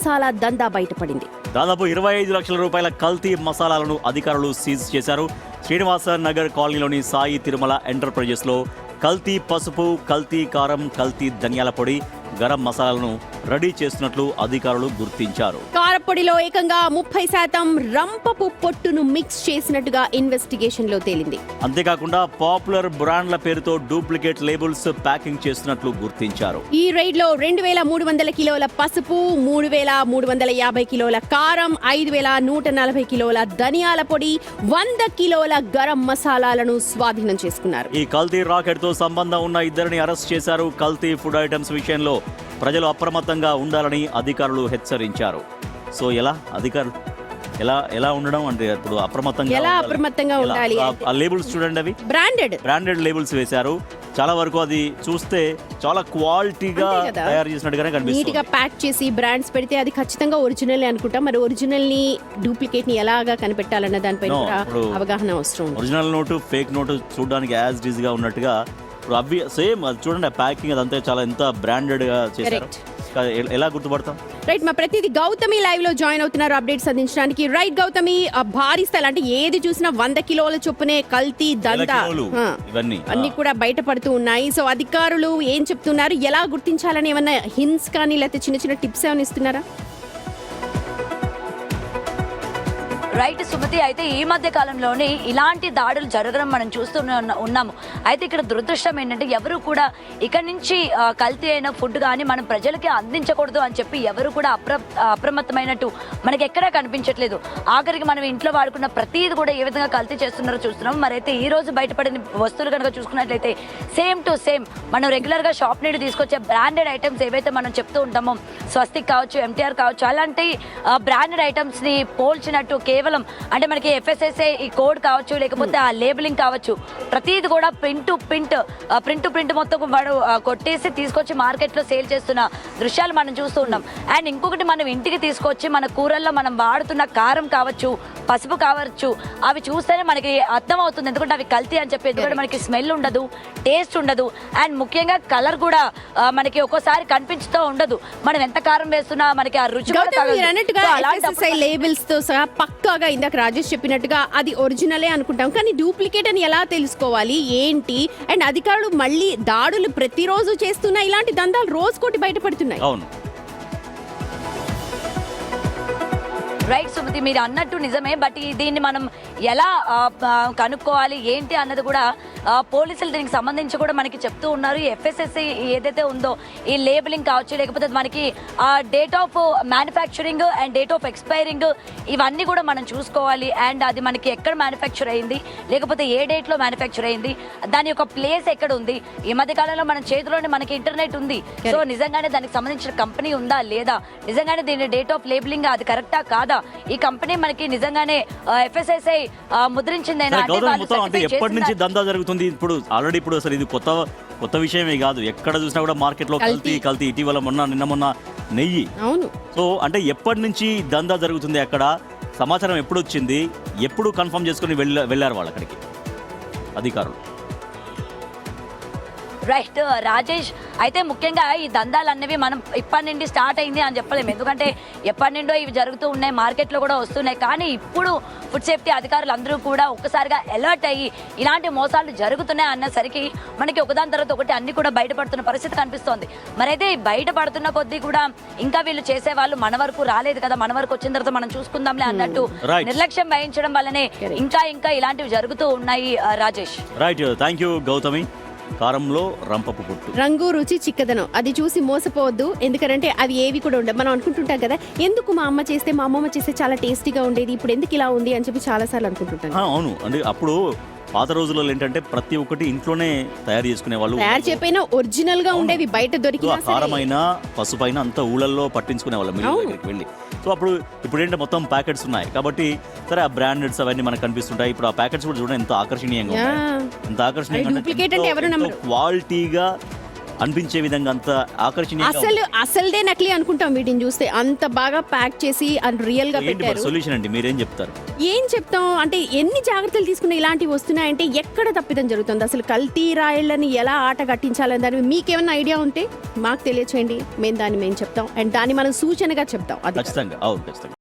మసాలా దందా బయటపడింది. దాదాపు 25 లక్షల రూపాయల కల్తీ మసాలాలను అధికారులు సీజ్ చేశారు. శ్రీనివాస నగర్ కాలనీలోని సాయి తిరుమల ఎంటర్ప్రైజెస్లో కల్తీ పసుపు, కల్తీ కారం, కల్తీ ధనియాల పొడి, గరం మసాలాలను రెడీ చేస్తున్నట్లు అధికారులు గుర్తించారు. కారపొడిలో ఏకంగా 30% రంపపు పొట్టును మిక్స్ చేసినట్టుగా ఇన్వెస్టిగేషన్ లో తేలింది. అంతేకాకుండా పాపులర్ బ్రాండ్ల పేరుతో డూప్లికేట్ లేబుల్స్ ప్యాకింగ్ చేస్తున్నట్లు గుర్తించారు. ఈ రైడ్ లో 2300 కిలోల పసుపు, 3350 కిలోల కారం, 5140 కిలోల ధనియాల పొడి, 100 కిలోల గరం మసాలాలను స్వాధీనం చేసుకున్నారు. ఈ కల్తీ రాకెట్ తో సంబంధం ఉన్న ఇద్దరిని అరెస్ట్ చేశారు. కల్తీ ఫుడ్ ఐటమ్స్ విషయంలో ప్రజలు అప్రమత్తంగా ఉండాలని అధికారులు హెచ్చరించారు. సో ఎలా ఉండడం అంటే ఇప్పుడు అప్రమత్తంగా ఉండాలి. ఆ లేబుల్స్ చూడండి, అవి బ్రాండెడ్ లేబుల్స్ వేశారు. చాలా వరకు అది చూస్తే చాలా క్వాలిటీగా తయారు చేసినట్టుగానే కనిపిస్తుంది. నీట్ గా ప్యాక్ చేసి బ్రాండ్స్ పెడితే అది ఖచ్చితంగా ఒరిజినల్ అనుకుంటా. మరి ఒరిజినల్ ని డూప్లికేట్ ని ఎలాగా కనిపెట్టాలన్న దానిపై అవగాహన అవసరం. ఒరిజినల్ నోటు, ఫేక్ నోటు చూడడానికి యాజ్ ఇట్ ఈస్ గా ఉన్నట్టుగా ఇప్పుడు అవి సేమ్ అది చూడండి. ప్యాకింగ్ అదంతా చాలా ఎంత బ్రాండెడ్ గా చేశారు. ఎలా గుర్తుపడతాం? రైట్, మా ప్రతినిధి గౌతమి లైవ్ లో జాయిన్ అవుతున్నారు అప్డేట్స్ అందించడానికి. రైట్ గౌతమి, భారీ స్థలం అంటే ఏది చూసినా 100 కిలోల చొప్పునే కల్తీ దందా అన్ని కూడా బయటపడుతూ ఉన్నాయి. సో అధికారులు ఏం చెప్తున్నారు, ఎలా గుర్తించాలని ఏమన్నా హింట్స్ కానీ లేకపోతే చిన్న చిన్న టిప్స్ ఏమైనా ఇస్తున్నారా? రైట్ సుమతి, అయితే ఈ మధ్య కాలంలోనే ఇలాంటి దాడులు జరగడం మనం ఉన్నాము. అయితే ఇక్కడ దురదృష్టం ఏంటంటే ఎవరు కూడా ఇక్కడి నుంచి కల్తీ అయిన ఫుడ్ కానీ మనం ప్రజలకి అందించకూడదు అని చెప్పి ఎవరు కూడా అప్రమత్తమైనట్టు మనకి ఎక్కడా కనిపించట్లేదు. ఆఖరికి మనం ఇంట్లో వాడుకున్న ప్రతిది కూడా ఏ విధంగా కల్తీ చేస్తున్నారో చూస్తున్నాం. మరి అయితే ఈ రోజు బయటపడిన వస్తువులు కనుక చూసుకున్నట్లయితే సేమ్ టు సేమ్ మనం రెగ్యులర్గా షాప్ నుండి తీసుకొచ్చే బ్రాండెడ్ ఐటమ్స్ ఏవైతే మనం చెప్తూ ఉంటామో, స్వస్తిక్ కావచ్చు, ఎంటీఆర్ కావచ్చు, అలాంటి బ్రాండెడ్ ఐటమ్స్ని పోల్చినట్టు కేవలం అంటే మనకి FSSAI ఈ కోడ్ కావచ్చు, లేకపోతే ఆ లేబులింగ్ కావచ్చు, ప్రతిది కూడా ప్రింట్ టు ప్రింట్ మొత్తం వాడు కొట్టేసి తీసుకొచ్చి మార్కెట్లో సేల్ చేస్తున్న దృశ్యాలు మనం చూస్తూ ఉన్నాం. అండ్ ఇంకొకటి, మనం ఇంటికి తీసుకొచ్చి మన కూరల్లో మనం వాడుతున్న కారం కావచ్చు, పసుపు కావచ్చు, అవి చూస్తేనే మనకి అర్థం అవుతుంది ఎందుకంటే అవి కల్తీ అని చెప్పి. ఎందుకంటే మనకి స్మెల్ ఉండదు, టేస్ట్ ఉండదు, అండ్ ముఖ్యంగా కలర్ కూడా మనకి ఒక్కోసారి కనిపించుతూ ఉండదు. మనం ఎంత కారం వేస్తున్నా మనకి ఆ రుచి లేబుల్స్ తో సహా పక్కాగా ఇందాక రాజేష్ చెప్పినట్టుగా అది ఒరిజినలే అనుకుంటాం, కానీ డూప్లికేట్ అని ఎలా తెలుసుకోవాలి ఏంటి? అండ్ అధికారులు మళ్ళీ దాడులు ప్రతిరోజు చేస్తున్నా ఇలాంటి దందాలు రోజుకోటి బయటపడుతున్నాయి. రైట్ సుమతి, మీరు అన్నట్టు నిజమే. బట్ దీన్ని మనం ఎలా కనుక్కోవాలి ఏంటి అన్నది కూడా పోలీసులు దీనికి సంబంధించి కూడా మనకి చెప్తూ ఉన్నారు. ఈ FSSAI ఏదైతే ఉందో ఈ లేబులింగ్ కావచ్చు, లేకపోతే మనకి date of manufacturing and date of expiring ఇవన్నీ కూడా మనం చూసుకోవాలి. అండ్ అది మనకి ఎక్కడ మ్యానుఫ్యాక్చర్ అయింది, లేకపోతే ఏ డేట్లో మ్యానుఫ్యాక్చర్ అయింది, దాని యొక్క ప్లేస్ ఎక్కడ ఉంది. ఈ మధ్య కాలంలో మన చేతిలోనే మనకి ఇంటర్నెట్ ఉంది. సో నిజంగానే దానికి సంబంధించిన కంపెనీ ఉందా లేదా, నిజంగానే దీని డేట్ ఆఫ్ లేబులింగ్ అది కరెక్టా కాదా, ఈ కంపెనీ మనకి నిజంగానే FSSAI ముద్రించిందేనా అంటే ఎప్పటి నుంచి దందా జరుగుతుంది? ఇప్పుడు ఆల్రెడీ ఇప్పుడు అసలు ఇది కొత్త విషయమే కాదు. ఎక్కడ చూసినా కూడా మార్కెట్ లో కల్తీ. ఇటీవల నిన్న మొన్న నెయ్యి. సో అంటే ఎప్పటి నుంచి దందా జరుగుతుంది? అక్కడ సమాచారం ఎప్పుడు వచ్చింది? ఎప్పుడు కన్ఫర్మ్ చేసుకుని వెళ్ళారు వాళ్ళు అక్కడికి అధికారులు? రైట్ రాజేష్, అయితే ముఖ్యంగా ఈ దందాలు అన్నవి మనం ఇప్పటి నుండి స్టార్ట్ అయింది అని చెప్పలేము. ఎందుకంటే ఎప్పటి నుండో ఇవి జరుగుతూ ఉన్నాయి, మార్కెట్లో కూడా వస్తున్నాయి. కానీ ఇప్పుడు ఫుడ్ సేఫ్టీ అధికారులు అందరూ కూడా ఒక్కసారిగా అలర్ట్ అయ్యి ఇలాంటి మోసాలు జరుగుతున్నాయి అన్నసరికి మనకి ఒకదాని తర్వాత ఒకటి అన్ని కూడా బయటపడుతున్న పరిస్థితి కనిపిస్తోంది. మరైతే బయటపడుతున్న కొద్దీ కూడా ఇంకా వీళ్ళు చేసే వాళ్ళు మన వరకు రాలేదు కదా, మన వరకు వచ్చిన తర్వాత మనం చూసుకుందాంలే అన్నట్టు నిర్లక్ష్యం వహించడం వల్లనే ఇంకా ఇలాంటివి జరుగుతూ ఉన్నాయి. Rajesh, right, thank you Gautami. కారంలో రంపపు పుట్టు, రంగు, రుచి, చిక్కదనం అది చూసి మోసపోవద్దు. ఎందుకంటే అవి ఏవి కూడా ఉండవు. మనం అనుకుంటుంటాం కదా, ఎందుకు మా అమ్మ చేస్తే మా అమ్మమ్మ చేస్తే చాలా టేస్టీగా ఉండేది, ఇప్పుడు ఎందుకు ఇలా ఉంది అని చెప్పి చాలా సార్లు అనుకుంటుంటాం. అవును, అంటే అప్పుడు పాత రోజుల్లో ఏంటంటే ప్రతి ఒక్కటి ఇంట్లోనే తయారు చేసుకునే వాళ్ళు. తయారు చెప్పిన ఒరిజినల్ గా ఉండేవి, బయట దొరికిన కారమైన పసుపైన అంతా ఊళ్ళల్లో పట్టించుకునే వాళ్ళం మిల్ దగ్గరికి వెళ్ళి. సో ఇప్పుడు ఏంటంటే మొత్తం ప్యాకెట్స్ ఉన్నాయి కాబట్టి సరే ఆ బ్రాండెడ్స్ అవన్నీ మనకు కనిపిస్తుంటాయి. ఇప్పుడు ఆ ప్యాకెట్స్ కూడా చూడండి ఎంత ఆకర్షణీయంగా ఉన్నాయి, ఎంత ఆకర్షణీయంగా క్వాలిటీగా అనిపించే విధంగా అంత ఆకర్షణీయంగా అసలుదే నకిలీ అనుకుంటాం వీటిని చూస్తే, అంత బాగా ప్యాక్ చేసి రియల్ గా ఏంటి పెట్టారు. సొల్యూషన్ అండి, మీరేం చెప్తారు? ఏం చెప్తాం అంటే ఎన్ని జాగ్రత్తలు తీసుకుని ఇలాంటివి వస్తున్నాయంటే ఎక్కడ తప్పిదం జరుగుతుంది, అసలు కల్తీ రాయళ్ళని ఎలా ఆట కట్టించాలని దాని మీకేమైనా ఐడియా ఉంటే మాకు తెలియచేయండి, మేము చెప్తాం అండ్ దాన్ని మనం సూచనగా చెప్తాం. అది ఖచ్చితంగా, అవును ఖచ్చితంగా.